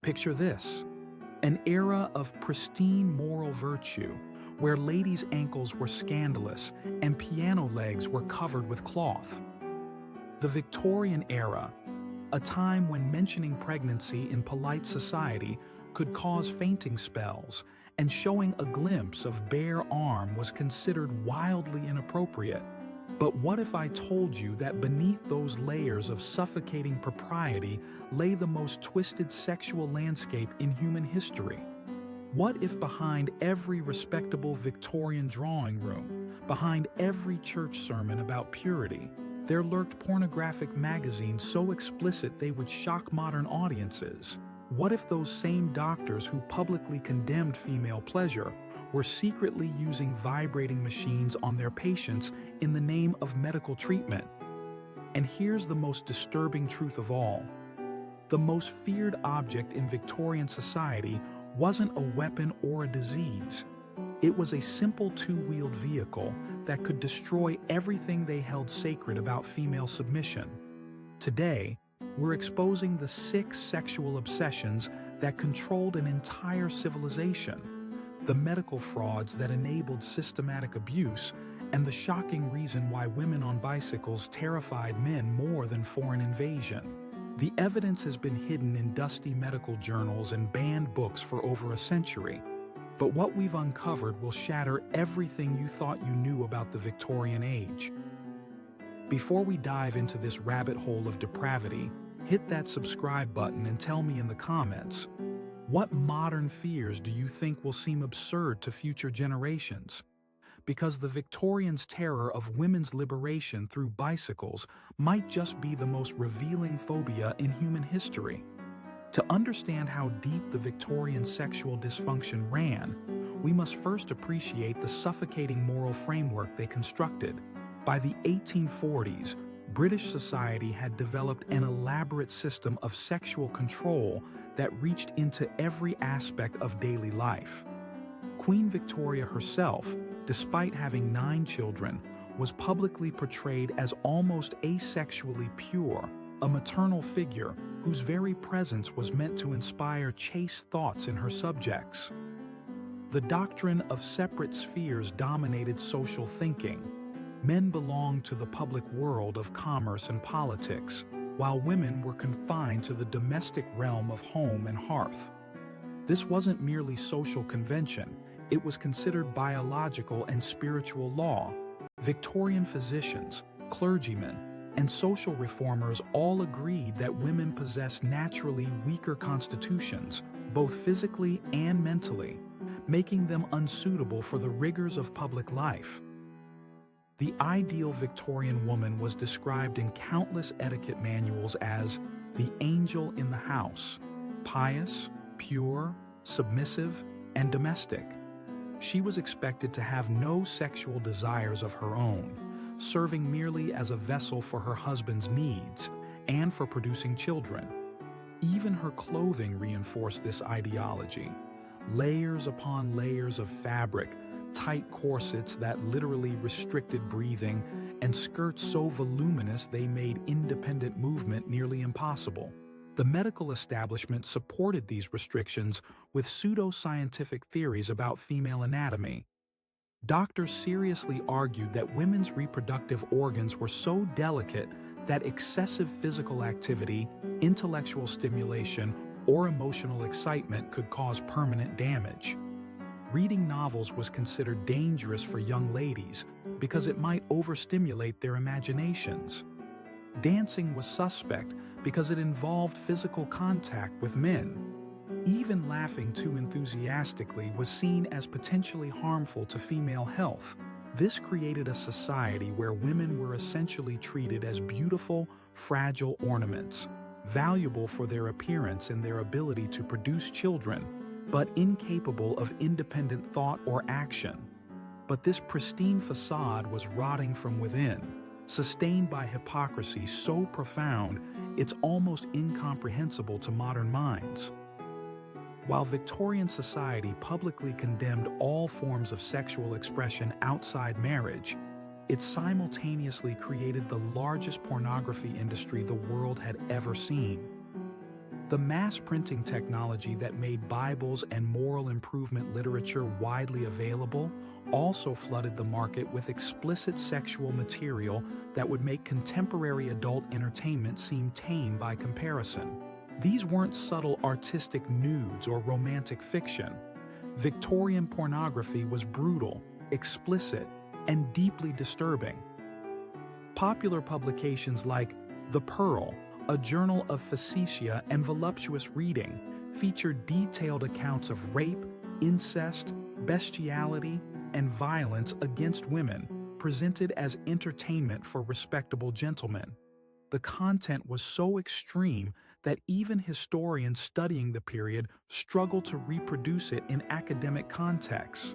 Picture this: an era of pristine moral virtue, where ladies' ankles were scandalous and piano legs were covered with cloth. The Victorian era, a time when mentioning pregnancy in polite society could cause fainting spells, and showing a glimpse of bare arm was considered wildly inappropriate. But what if I told you that beneath those layers of suffocating propriety lay the most twisted sexual landscape in human history? What if behind every respectable Victorian drawing room, behind every church sermon about purity, there lurked pornographic magazines so explicit they would shock modern audiences? What if those same doctors who publicly condemned female pleasure were secretly using vibrating machines on their patients in the name of medical treatment? And here's the most disturbing truth of all. The most feared object in Victorian society wasn't a weapon or a disease. It was a simple two-wheeled vehicle that could destroy everything they held sacred about female submission. Today, we're exposing the sick sexual obsessions that controlled an entire civilization, the medical frauds that enabled systematic abuse, and the shocking reason why women on bicycles terrified men more than foreign invasion. The evidence has been hidden in dusty medical journals and banned books for over a century. But what we've uncovered will shatter everything you thought you knew about the Victorian age. Before we dive into this rabbit hole of depravity, hit that subscribe button and tell me in the comments, what modern fears do you think will seem absurd to future generations? Because the Victorians' terror of women's liberation through bicycles might just be the most revealing phobia in human history. To understand how deep the Victorian sexual dysfunction ran, we must first appreciate the suffocating moral framework they constructed. By the 1840s, British society had developed an elaborate system of sexual control that reached into every aspect of daily life. Queen Victoria herself, despite having 9 children, was publicly portrayed as almost asexually pure, a maternal figure whose very presence was meant to inspire chaste thoughts in her subjects. The doctrine of separate spheres dominated social thinking. Men belonged to the public world of commerce and politics, while women were confined to the domestic realm of home and hearth. This wasn't merely social convention, it was considered biological and spiritual law. Victorian physicians, clergymen, and social reformers all agreed that women possess naturally weaker constitutions, both physically and mentally, making them unsuitable for the rigors of public life. The ideal Victorian woman was described in countless etiquette manuals as the angel in the house, pious, pure, submissive, and domestic. She was expected to have no sexual desires of her own, serving merely as a vessel for her husband's needs and for producing children. Even her clothing reinforced this ideology. Layers upon layers of fabric, tight corsets that literally restricted breathing, and skirts so voluminous they made independent movement nearly impossible. The medical establishment supported these restrictions with pseudo-scientific theories about female anatomy. Doctors seriously argued that women's reproductive organs were so delicate that excessive physical activity, intellectual stimulation, or emotional excitement could cause permanent damage. Reading novels was considered dangerous for young ladies because it might overstimulate their imaginations. Dancing was suspect because it involved physical contact with men. Even laughing too enthusiastically was seen as potentially harmful to female health. This created a society where women were essentially treated as beautiful, fragile ornaments, valuable for their appearance and their ability to produce children, but incapable of independent thought or action. But this pristine facade was rotting from within, sustained by hypocrisy so profound it's almost incomprehensible to modern minds. While Victorian society publicly condemned all forms of sexual expression outside marriage, it simultaneously created the largest pornography industry the world had ever seen. The mass printing technology that made Bibles and moral improvement literature widely available also flooded the market with explicit sexual material that would make contemporary adult entertainment seem tame by comparison. These weren't subtle artistic nudes or romantic fiction. Victorian pornography was brutal, explicit, and deeply disturbing. Popular publications like The Pearl, a journal of facetious and voluptuous reading, featured detailed accounts of rape, incest, bestiality, and violence against women, presented as entertainment for respectable gentlemen. The content was so extreme that even historians studying the period struggle to reproduce it in academic contexts.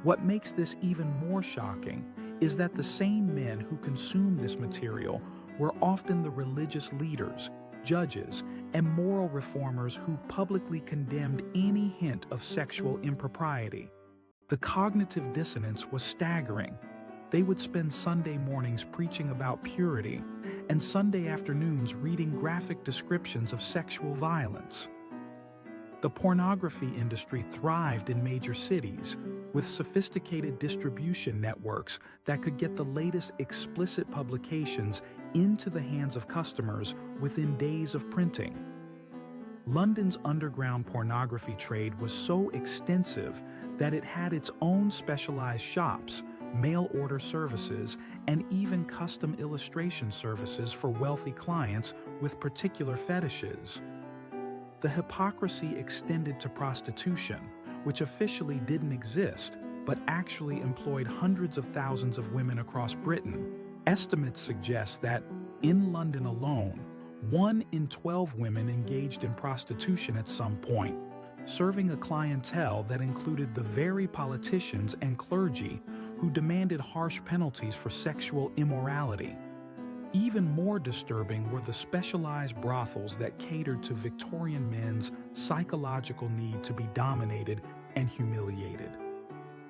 What makes this even more shocking is that the same men who consumed this material were often the religious leaders, judges, and moral reformers who publicly condemned any hint of sexual impropriety. The cognitive dissonance was staggering. They would spend Sunday mornings preaching about purity and Sunday afternoons reading graphic descriptions of sexual violence. The pornography industry thrived in major cities, with sophisticated distribution networks that could get the latest explicit publications into the hands of customers within days of printing. London's underground pornography trade was so extensive that it had its own specialized shops, mail-order services, and even custom illustration services for wealthy clients with particular fetishes. The hypocrisy extended to prostitution, which officially didn't exist, but actually employed hundreds of thousands of women across Britain. Estimates suggest that, in London alone, 1 in 12 women engaged in prostitution at some point, serving a clientele that included the very politicians and clergy who demanded harsh penalties for sexual immorality. Even more disturbing were the specialized brothels that catered to Victorian men's psychological need to be dominated and humiliated.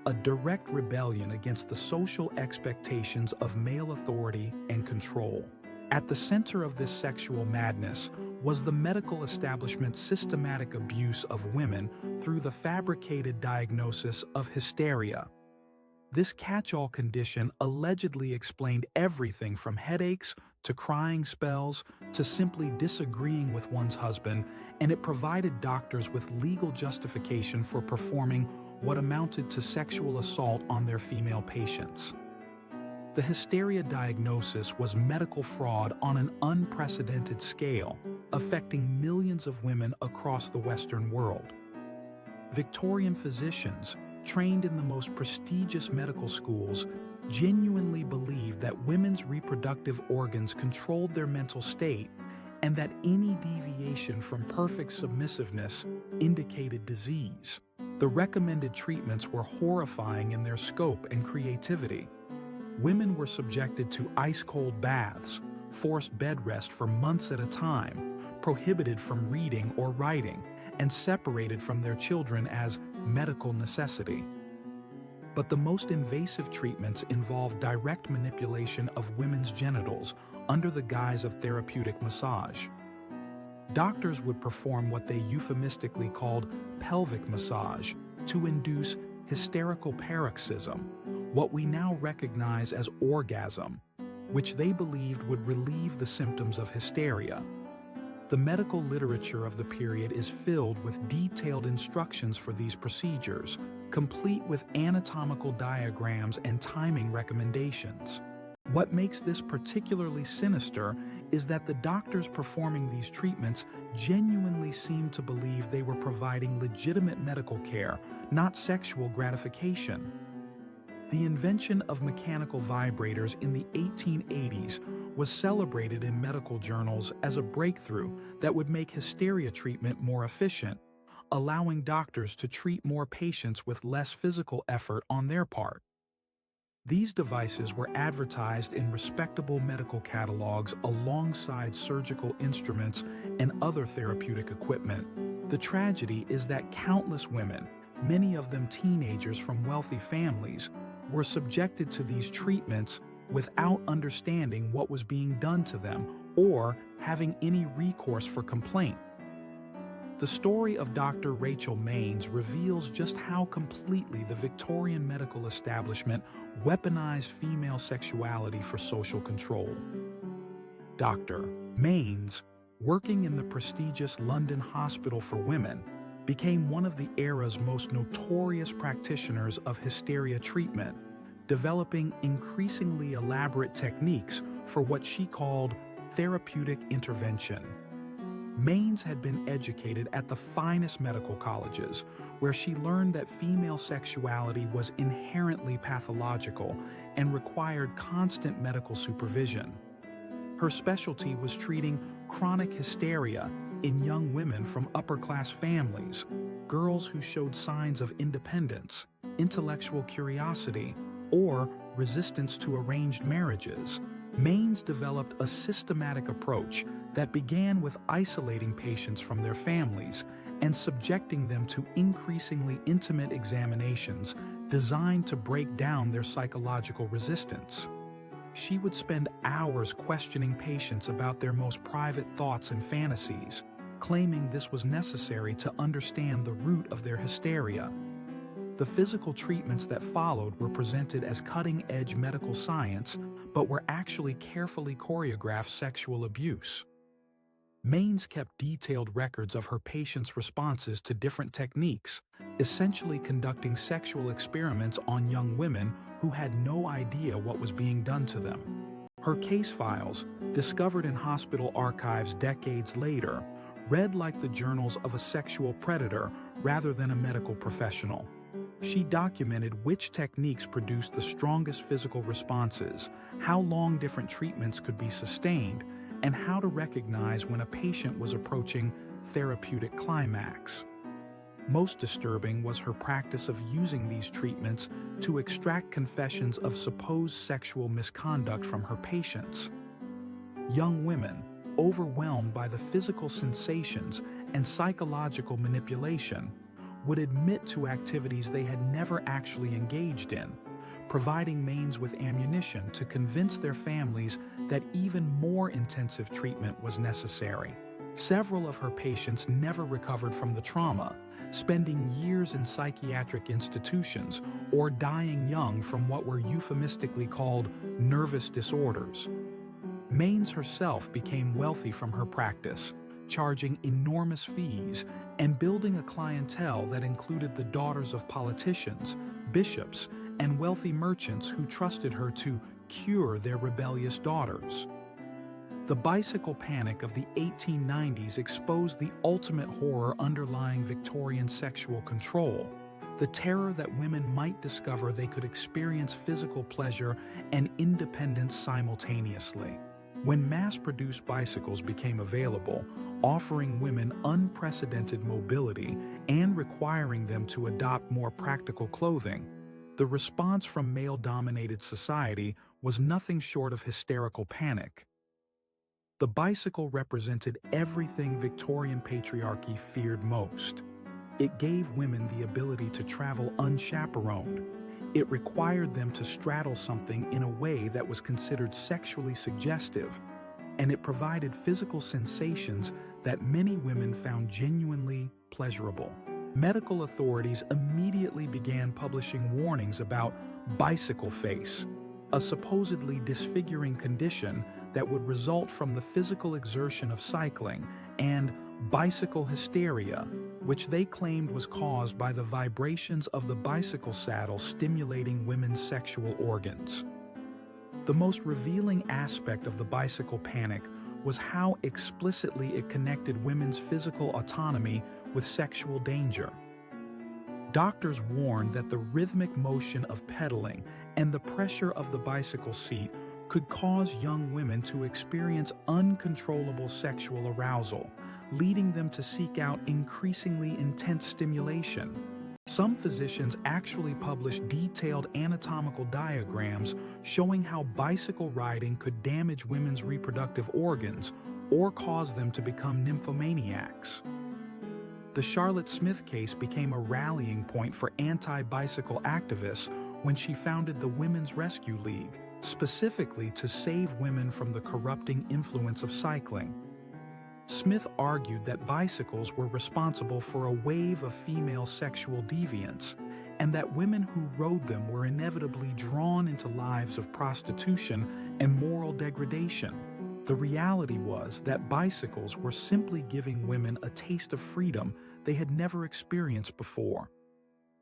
A direct rebellion against the social expectations of male authority and control. At the center of this sexual madness was the medical establishment's systematic abuse of women through the fabricated diagnosis of hysteria. This catch-all condition allegedly explained everything from headaches to crying spells to simply disagreeing with one's husband, and it provided doctors with legal justification for performing what amounted to sexual assault on their female patients. The hysteria diagnosis was medical fraud on an unprecedented scale, affecting millions of women across the Western world. Victorian physicians, trained in the most prestigious medical schools, genuinely believed that women's reproductive organs controlled their mental state and that any deviation from perfect submissiveness indicated disease. The recommended treatments were horrifying in their scope and creativity. Women were subjected to ice-cold baths, forced bed rest for months at a time, prohibited from reading or writing, and separated from their children as medical necessity. But the most invasive treatments involved direct manipulation of women's genitals under the guise of therapeutic massage. Doctors would perform what they euphemistically called pelvic massage to induce hysterical paroxysm, what we now recognize as orgasm, which they believed would relieve the symptoms of hysteria. The medical literature of the period is filled with detailed instructions for these procedures, complete with anatomical diagrams and timing recommendations. What makes this particularly sinister is that the doctors performing these treatments genuinely seemed to believe they were providing legitimate medical care, not sexual gratification. The invention of mechanical vibrators in the 1880s was celebrated in medical journals as a breakthrough that would make hysteria treatment more efficient, allowing doctors to treat more patients with less physical effort on their part. These devices were advertised in respectable medical catalogs alongside surgical instruments and other therapeutic equipment. The tragedy is that countless women, many of them teenagers from wealthy families, were subjected to these treatments without understanding what was being done to them or having any recourse for complaint. The story of Dr. Rachel Maines reveals just how completely the Victorian medical establishment weaponized female sexuality for social control. Dr. Maines, working in the prestigious London Hospital for Women, became one of the era's most notorious practitioners of hysteria treatment, developing increasingly elaborate techniques for what she called therapeutic intervention. Maines had been educated at the finest medical colleges, where she learned that female sexuality was inherently pathological and required constant medical supervision. Her specialty was treating chronic hysteria in young women from upper-class families, girls who showed signs of independence, intellectual curiosity, or resistance to arranged marriages. Maines developed a systematic approach that began with isolating patients from their families and subjecting them to increasingly intimate examinations designed to break down their psychological resistance. She would spend hours questioning patients about their most private thoughts and fantasies, claiming this was necessary to understand the root of their hysteria. The physical treatments that followed were presented as cutting-edge medical science, but were actually carefully choreographed sexual abuse. Maines kept detailed records of her patients' responses to different techniques, essentially conducting sexual experiments on young women who had no idea what was being done to them. Her case files, discovered in hospital archives decades later, read like the journals of a sexual predator rather than a medical professional. She documented which techniques produced the strongest physical responses, how long different treatments could be sustained, and how to recognize when a patient was approaching therapeutic climax. Most disturbing was her practice of using these treatments to extract confessions of supposed sexual misconduct from her patients. Young women, overwhelmed by the physical sensations and psychological manipulation, would admit to activities they had never actually engaged in, providing Maines with ammunition to convince their families that even more intensive treatment was necessary. Several of her patients never recovered from the trauma, spending years in psychiatric institutions or dying young from what were euphemistically called nervous disorders. Maines herself became wealthy from her practice, charging enormous fees and building a clientele that included the daughters of politicians, bishops, and wealthy merchants who trusted her to cure their rebellious daughters. The bicycle panic of the 1890s exposed the ultimate horror underlying Victorian sexual control, the terror that women might discover they could experience physical pleasure and independence simultaneously. When mass-produced bicycles became available, offering women unprecedented mobility and requiring them to adopt more practical clothing, the response from male-dominated society was nothing short of hysterical panic. The bicycle represented everything Victorian patriarchy feared most. It gave women the ability to travel unchaperoned. It required them to straddle something in a way that was considered sexually suggestive, and it provided physical sensations that many women found genuinely pleasurable. Medical authorities immediately began publishing warnings about bicycle face, a supposedly disfiguring condition that would result from the physical exertion of cycling, and bicycle hysteria, which they claimed was caused by the vibrations of the bicycle saddle stimulating women's sexual organs. The most revealing aspect of the bicycle panic was how explicitly it connected women's physical autonomy with sexual danger. Doctors warned that the rhythmic motion of pedaling and the pressure of the bicycle seat could cause young women to experience uncontrollable sexual arousal, leading them to seek out increasingly intense stimulation. Some physicians actually published detailed anatomical diagrams showing how bicycle riding could damage women's reproductive organs or cause them to become nymphomaniacs. The Charlotte Smith case became a rallying point for anti-bicycle activists when she founded the Women's Rescue League, specifically to save women from the corrupting influence of cycling. Smith argued that bicycles were responsible for a wave of female sexual deviance, and that women who rode them were inevitably drawn into lives of prostitution and moral degradation. The reality was that bicycles were simply giving women a taste of freedom they had never experienced before.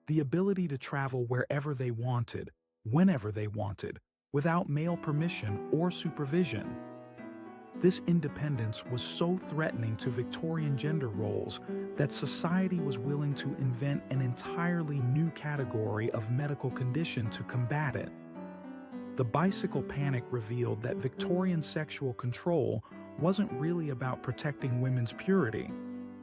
The ability to travel wherever they wanted, whenever they wanted, without male permission or supervision. This independence was so threatening to Victorian gender roles that society was willing to invent an entirely new category of medical condition to combat it. The bicycle panic revealed that Victorian sexual control wasn't really about protecting women's purity.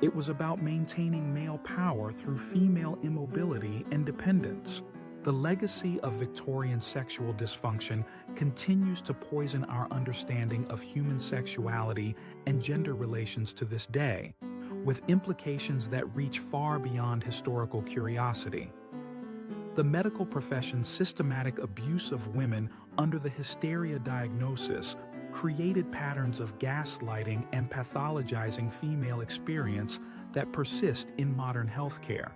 It was about maintaining male power through female immobility and dependence. The legacy of Victorian sexual dysfunction continues to poison our understanding of human sexuality and gender relations to this day, with implications that reach far beyond historical curiosity. The medical profession's systematic abuse of women under the hysteria diagnosis created patterns of gaslighting and pathologizing female experience that persist in modern healthcare.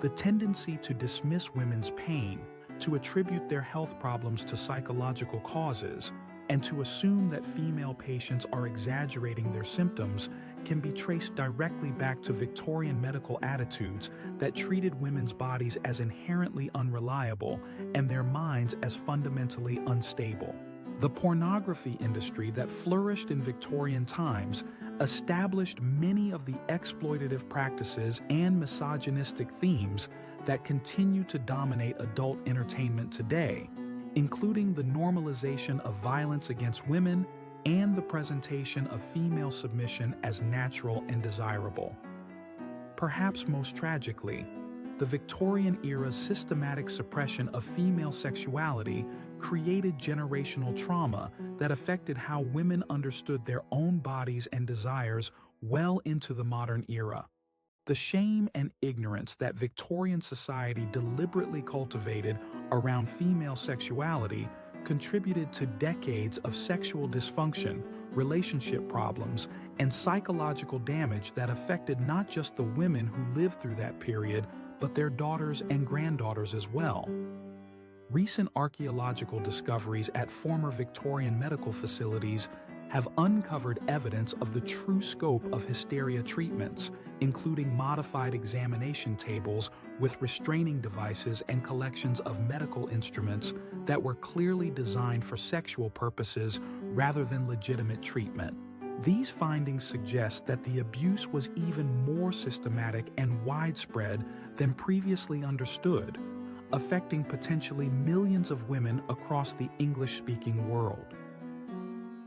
The tendency to dismiss women's pain, to attribute their health problems to psychological causes, and to assume that female patients are exaggerating their symptoms can be traced directly back to Victorian medical attitudes that treated women's bodies as inherently unreliable and their minds as fundamentally unstable. The pornography industry that flourished in Victorian times established many of the exploitative practices and misogynistic themes that continue to dominate adult entertainment today, including the normalization of violence against women and the presentation of female submission as natural and desirable. Perhaps most tragically, the Victorian era's systematic suppression of female sexuality created generational trauma that affected how women understood their own bodies and desires well into the modern era. The shame and ignorance that Victorian society deliberately cultivated around female sexuality contributed to decades of sexual dysfunction, relationship problems, and psychological damage that affected not just the women who lived through that period, but their daughters and granddaughters as well. Recent archaeological discoveries at former Victorian medical facilities have uncovered evidence of the true scope of hysteria treatments, including modified examination tables with restraining devices and collections of medical instruments that were clearly designed for sexual purposes rather than legitimate treatment. These findings suggest that the abuse was even more systematic and widespread than previously understood, affecting potentially millions of women across the English-speaking world.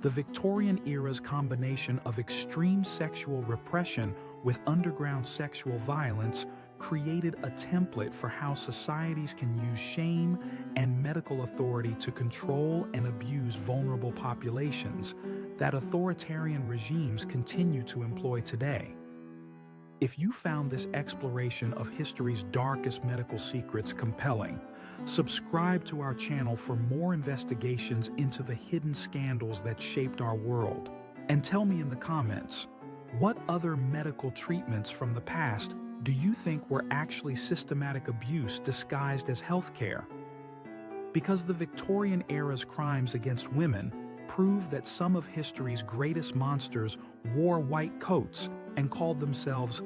The Victorian era's combination of extreme sexual repression with underground sexual violence created a template for how societies can use shame and medical authority to control and abuse vulnerable populations that authoritarian regimes continue to employ today. If you found this exploration of history's darkest medical secrets compelling, subscribe to our channel for more investigations into the hidden scandals that shaped our world. And tell me in the comments, what other medical treatments from the past do you think were actually systematic abuse disguised as healthcare? Because the Victorian era's crimes against women prove that some of history's greatest monsters wore white coats and called themselves